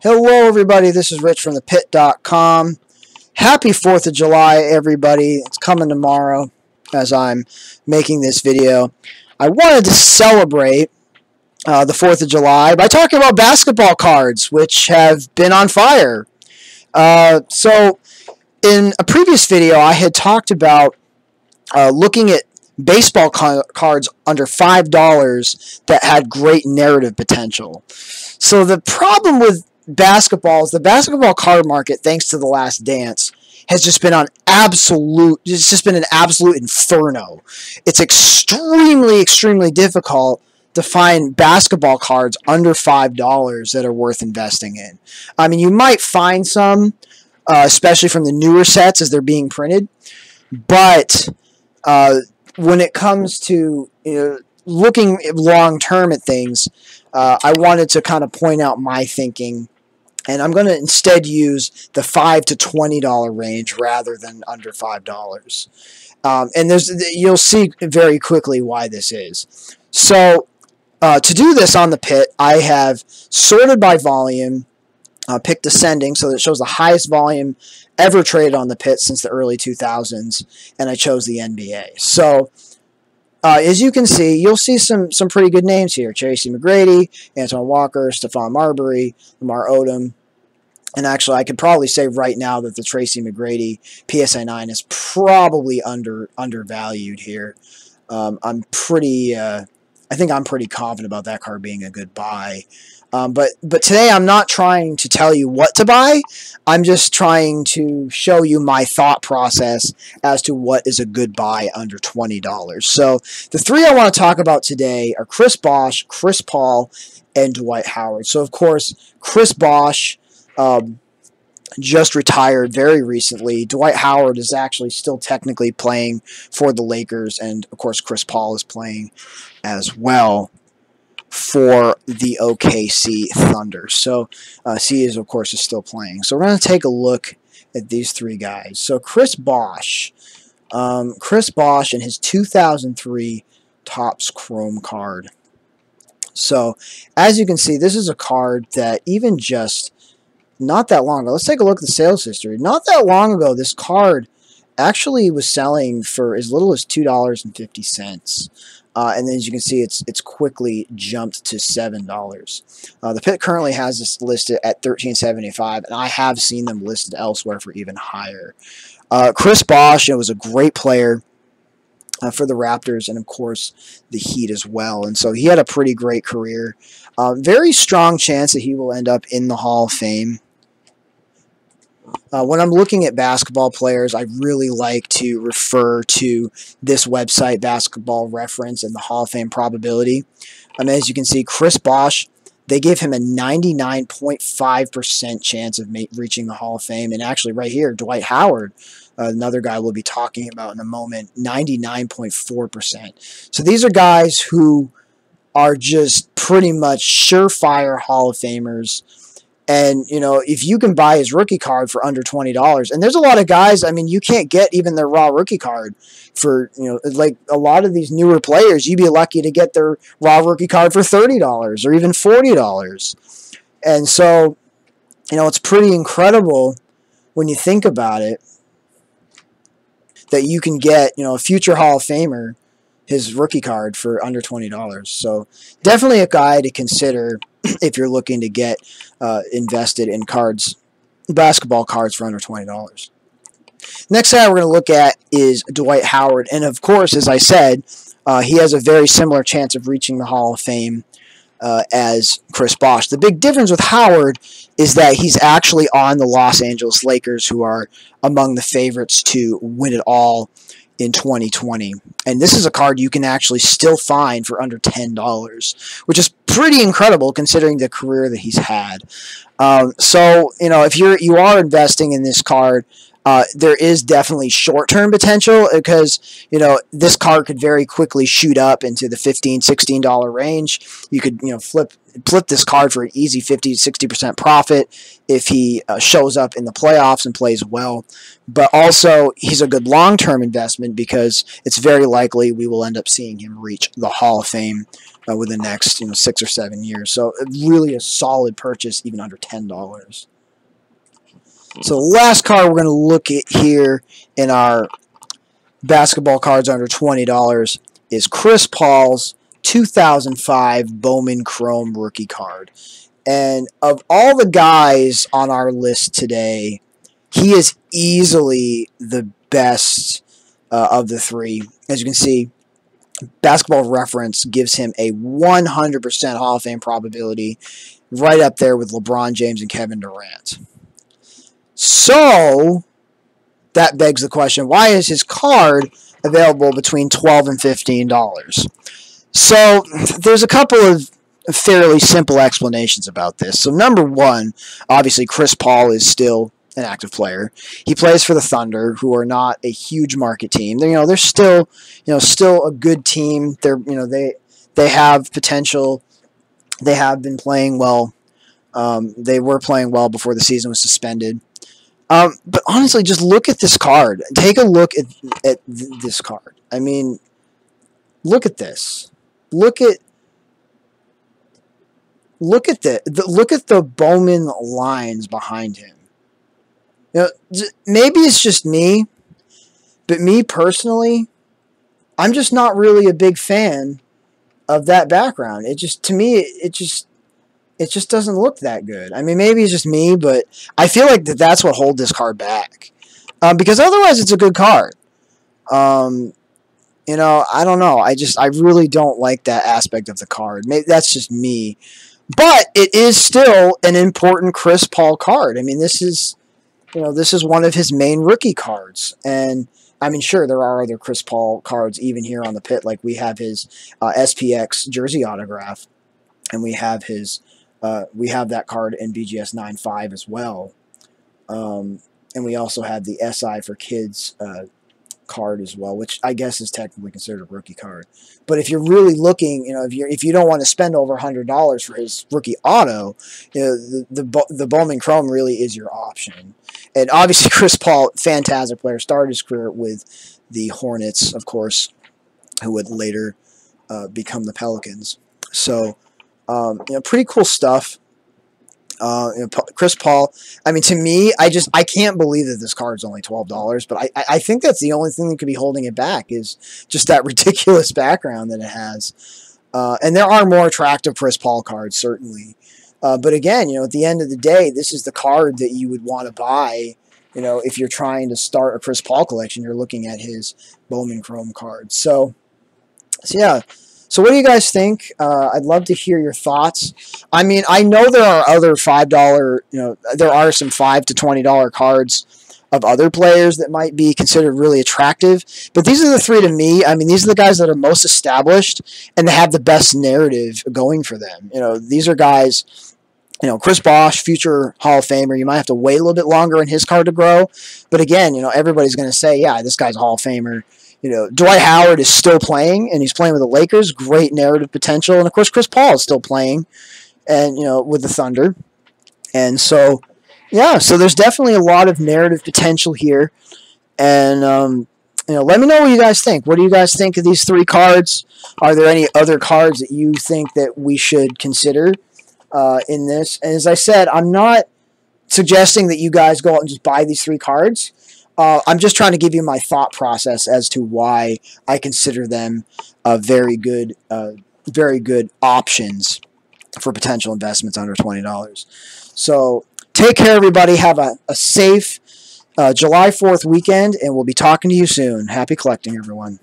Hello everybody, this is Rich from thePit.com. Happy 4th of July everybody. It's coming tomorrow as I'm making this video. I wanted to celebrate the 4th of July by talking about basketball cards, which have been on fire. So in a previous video I had talked about looking at baseball cards under $5 that had great narrative potential. So the problem with basketball is the basketball card market, thanks to The Last Dance, has just been an absolute inferno. It's extremely difficult to find basketball cards under $5 that are worth investing in. I mean, you might find some, especially from the newer sets as they're being printed, but when it comes to looking long term at things, I wanted to kind of point out my thinking, and I'm going to instead use the $5 to $20 range rather than under $5. And you'll see very quickly why this is. So to do this on the Pit, I have sorted by volume, picked ascending so that it shows the highest volume ever traded on the Pit since the early 2000s, and I chose the NBA. So as you can see, you'll see some pretty good names here. Tracy McGrady, Antoine Walker, Stephon Marbury, Lamar Odom. And actually, I could probably say right now that the Tracy McGrady PSA 9 is probably undervalued here. I think I'm pretty confident about that card being a good buy. But today I'm not trying to tell you what to buy. I'm just trying to show you my thought process as to what is a good buy under $20. So the three I want to talk about today are Chris Bosh, Chris Paul, and Dwight Howard. So of course, Chris Bosh just retired very recently. Dwight Howard is actually still technically playing for the Lakers, and of course Chris Paul is playing as well for the OKC Thunder. So C is, of course, is still playing. So we're going to take a look at these three guys. So Chris Bosh and his 2003 Topps Chrome card. So as you can see, this is a card that even just not that long ago, let's take a look at the sales history. Not that long ago, this card actually was selling for as little as $2.50. And then as you can see, it's quickly jumped to $7. The Pit currently has this listed at $13.75, and I have seen them listed elsewhere for even higher. Chris Bosh was a great player for the Raptors and, of course, the Heat as well. And so he had a pretty great career. Very strong chance that he will end up in the Hall of Fame. When I'm looking at basketball players, I really like to refer to this website, Basketball Reference, and the Hall of Fame probability. As you can see, Chris Bosh, they gave him a 99.5% chance of reaching the Hall of Fame. And actually right here, Dwight Howard, another guy we'll be talking about in a moment, 99.4%. So these are guys who are just pretty much surefire Hall of Famers. And, if you can buy his rookie card for under $20, and there's a lot of guys, you can't get even their raw rookie card for, like a lot of these newer players, you'd be lucky to get their raw rookie card for $30 or even $40. And so, it's pretty incredible when you think about it that you can get, a future Hall of Famer, his rookie card for under $20. So definitely a guy to consider if you're looking to get invested in basketball cards for under $20. Next guy we're going to look at is Dwight Howard. And of course, as I said, he has a very similar chance of reaching the Hall of Fame as Chris Bosh. The big difference with Howard is that he's actually on the Los Angeles Lakers, who are among the favorites to win it all in 2020. And this is a card you can actually still find for under $10, which is pretty incredible considering the career that he's had. So, if you are investing in this card, there is definitely short-term potential because, this card could very quickly shoot up into the $15, $16 range. You could, flip this card for an easy 50 to 60% profit if he shows up in the playoffs and plays well. But also, he's a good long-term investment because it's very likely we will end up seeing him reach the Hall of Fame within the next 6 or 7 years. So really a solid purchase, even under $10. So the last card we're going to look at here in our basketball cards under $20 is Chris Paul's 2005 Bowman Chrome rookie card. And of all the guys on our list today, he is easily the best of the three. As you can see, Basketball Reference gives him a 100% Hall of Fame probability, right up there with LeBron James and Kevin Durant. So that begs the question, why is his card available between $12 and $15? So there's a couple of fairly simple explanations about this. So number one, obviously Chris Paul is still an active player. He plays for the Thunder, who are not a huge market team. They're still a good team. They have potential. They have been playing well. They were playing well before the season was suspended. But honestly, just look at this card. Take a look at this card. I mean, look at this. Look at the Bowman lines behind him. Maybe it's just me, but me personally, I'm just not really a big fan of that background. To me, it just doesn't look that good. I mean, maybe it's just me, but I feel like that's what holds this card back. Because otherwise, it's a good card. I don't know. I really don't like that aspect of the card. Maybe that's just me. But it is still an important Chris Paul card. I mean, this is one of his main rookie cards. And, I mean, sure, there are other Chris Paul cards even here on the pit. Like, we have his SPX jersey autograph. And we have that card in BGS 9.5 as well. And we also have the SI for Kids card as well, which I guess is technically considered a rookie card. But if you're really looking, if you don't want to spend over $100 for his rookie auto, the Bowman Chrome really is your option. And obviously, Chris Paul, fantastic player, started his career with the Hornets, of course, who would later become the Pelicans. So, pretty cool stuff. Chris Paul, I mean, to me, I can't believe that this card's only $12, but I think that's the only thing that could be holding it back is just that ridiculous background that it has. And there are more attractive Chris Paul cards, certainly. But again, at the end of the day, this is the card that you would want to buy, if you're trying to start a Chris Paul collection, you're looking at his Bowman Chrome card. So yeah. So what do you guys think? I'd love to hear your thoughts. I mean, I know there are other $5, there are some $5 to $20 cards of other players that might be considered really attractive, but these are the three to me. I mean, these are the guys that are most established and they have the best narrative going for them. These are guys, Chris Bosh, future Hall of Famer. You might have to wait a little bit longer in his card to grow, but again, everybody's going to say, yeah, this guy's a Hall of Famer. Dwight Howard is still playing, and he's playing with the Lakers. Great narrative potential. And, of course, Chris Paul is still playing and with the Thunder. And so, yeah, so there's definitely a lot of narrative potential here. And, let me know what you guys think. What do you guys think of these three cards? Are there any other cards that you think that we should consider in this? And as I said, I'm not suggesting that you guys go out and just buy these three cards. I'm just trying to give you my thought process as to why I consider them very good options for potential investments under $20. So take care, everybody. Have a safe July 4th weekend, and we'll be talking to you soon. Happy collecting, everyone.